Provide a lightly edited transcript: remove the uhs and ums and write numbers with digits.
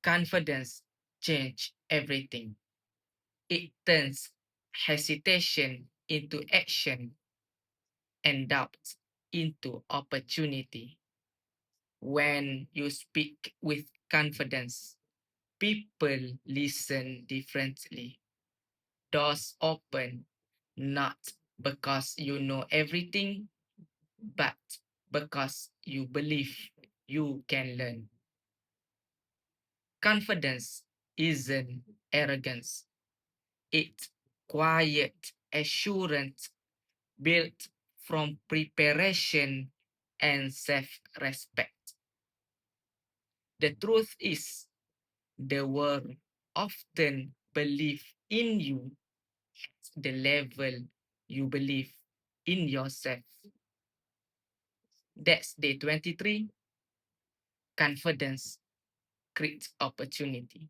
Confidence changes everything. It turns hesitation into action and doubt into opportunity. When you speak with confidence, people listen differently. Doors open not because you know everything, but because you believe you can learn. Confidence isn't arrogance, it's quiet assurance built from preparation and self respect. The truth is, the world often believe in you at the level you believe in yourself. That's day 23. Confidence creates opportunity.